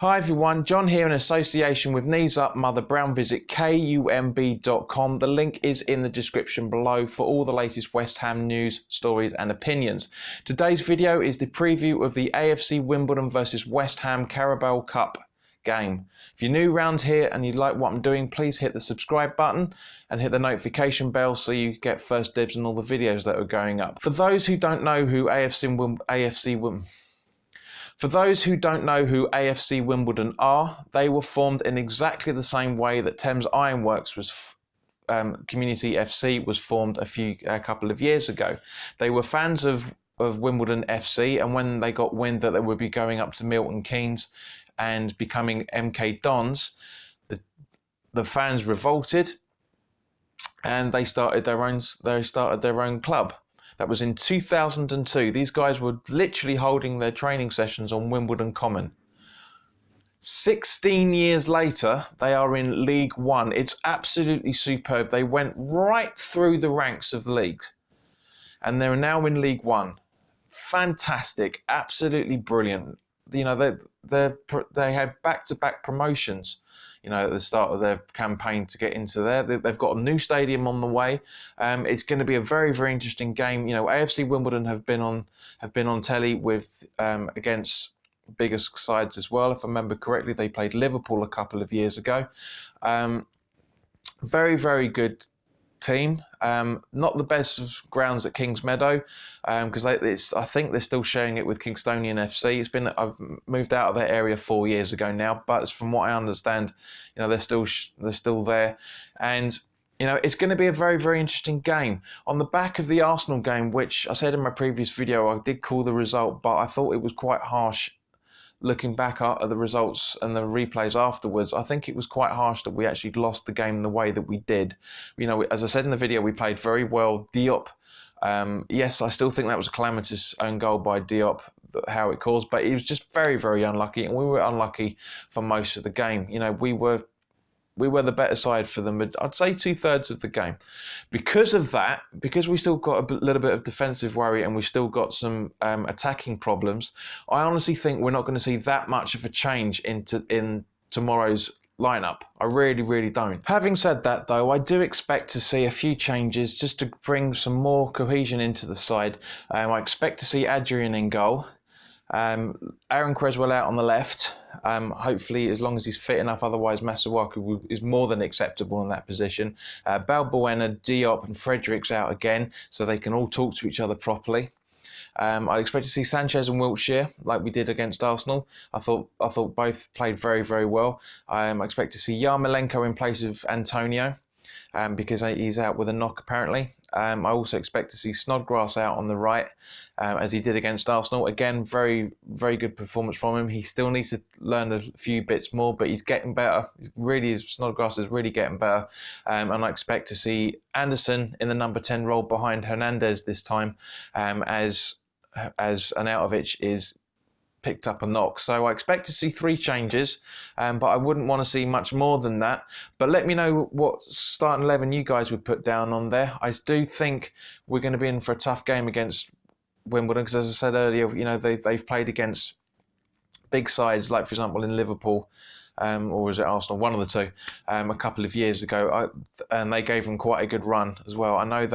Hi everyone, John here in association with Knees Up Mother Brown. Visit kumb.com. The link is in the description below for all the latest West Ham news, stories and opinions. Today's video is the preview of the AFC Wimbledon versus West Ham Carabao Cup game. If you're new around here and you like what I'm doing, please hit the subscribe button and hit the notification bell so you get first dibs on all the videos that are going up. For those who don't know who AFC Wimbledon are, they were formed in exactly the same way that Thames Ironworks was Community FC was formed a couple of years ago. They were fans of Wimbledon FC, and when they got wind that they would be going up to Milton Keynes and becoming MK Dons, the fans revolted and they started their own club. That was in 2002. These guys were literally holding their training sessions on Wimbledon Common. 16 years later, they are in League One. It's absolutely superb. They went right through the ranks of the league, and they're now in League One. Fantastic, absolutely brilliant. You know, they had back-to-back promotions, you know, at the start of their campaign to get into there. They've got a new stadium on the way. It's going to be a very, very interesting game. You know, AFC Wimbledon have been on telly with against bigger sides as well. If I remember correctly, they played Liverpool a couple of years ago. Very, very good team. Not the best of grounds at Kings Meadow, because I think they're still sharing it with Kingstonian FC. I've moved out of that area 4 years ago now, but from what I understand, you know, they're still there, and you know, it's going to be a very, very interesting game. On the back of the Arsenal game, which I said in my previous video, I did call the result, but I thought it was quite harsh. Looking back at the results and the replays afterwards, I think it was quite harsh that we actually lost the game the way that we did. You know, as I said in the video, we played very well. Diop, yes, I still think that was a calamitous own goal by Diop, how it caused, but he was just very, very unlucky, and we were unlucky for most of the game. You know, we were the better side for them, but I'd say 2/3 of the game. Because of that, because we still got a little bit of defensive worry and we've still got some attacking problems, I honestly think we're not going to see that much of a change in tomorrow's lineup. I really, really don't. Having said that, though, I do expect to see a few changes just to bring some more cohesion into the side. I expect to see Adrian in goal. Aaron Creswell out on the left, hopefully as long as he's fit enough, otherwise Masuaku is more than acceptable in that position. Balbuena, Diop and Fredericks out again, so they can all talk to each other properly. I expect to see Sanchez and Wiltshire like we did against Arsenal. I thought both played very, very well. I expect to see Yarmolenko in place of Antonio, because he's out with a knock apparently. I also expect to see Snodgrass out on the right, as he did against Arsenal. Again, very, very good performance from him. He still needs to learn a few bits more, but he's getting better. Snodgrass is really getting better. And I expect to see Anderson in the number 10 role behind Hernandez this time, as Arnautovic is picked up a knock. So I expect to see 3 changes, but I wouldn't want to see much more than that. But let me know what starting 11 you guys would put down on there. I do think we're going to be in for a tough game against Wimbledon, because as I said earlier, you know, they've played against big sides, like for example in Liverpool, or was it Arsenal, one of the two, a couple of years ago, and they gave them quite a good run as well. I know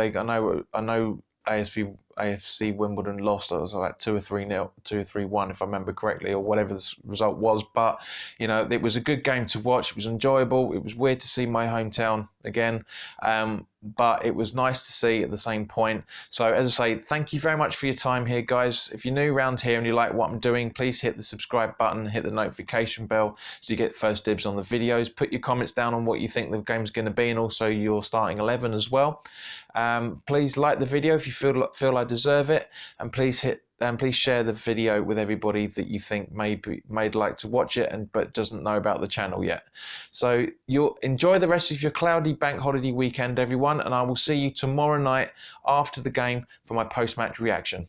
AFC Wimbledon lost. It was like 2 or 3-0, 2 or 3-1, if I remember correctly, or whatever the result was. But you know, it was a good game to watch. It was enjoyable. It was weird to see my hometown again, but it was nice to see at the same point. So as I say, thank you very much for your time here, guys. If you're new around here and you like what I'm doing, please hit the subscribe button, hit the notification bell so you get first dibs on the videos. Put your comments down on what you think the game's going to be, and also your starting 11 as well. Please like the video if you feel I deserve it, and please share the video with everybody that you think may like to watch it but doesn't know about the channel yet. So you'll enjoy the rest of your cloudy bank holiday weekend, everyone, and I will see you tomorrow night after the game for my post-match reaction.